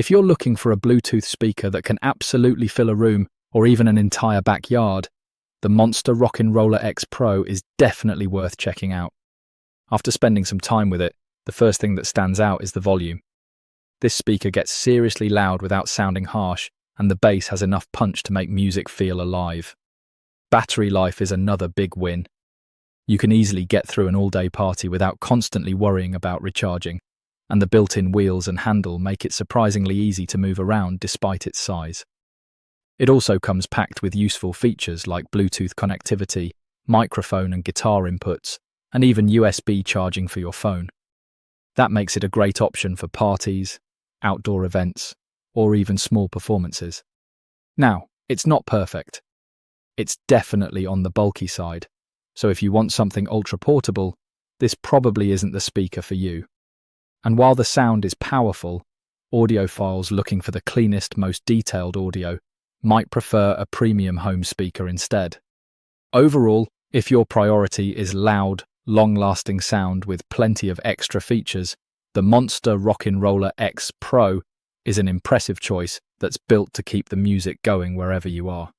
If you're looking for a Bluetooth speaker that can absolutely fill a room or even an entire backyard, the monster Rockin X Pro is definitely worth checking out. After spending some time with it, the first thing that stands out is the volume. This speaker gets seriously loud without sounding harsh, and the bass has enough punch to make music feel alive. Battery life is another big win. You can easily get through an all-day party without constantly worrying about recharging, and the built-in wheels and handle make it surprisingly easy to move around despite its size. It also comes packed with useful features like Bluetooth connectivity, microphone and guitar inputs, and even USB charging for your phone. That makes it a great option for parties, outdoor events, or even small performances. Now, it's not perfect. It's definitely on the bulky side, so if you want something ultra-portable, this probably isn't the speaker for you. And while the sound is powerful, audiophiles looking for the cleanest, most detailed audio might prefer a premium home speaker instead. Overall, if your priority is loud, long-lasting sound with plenty of extra features, the monster Rockin X Pro is an impressive choice that's built to keep the music going wherever you are.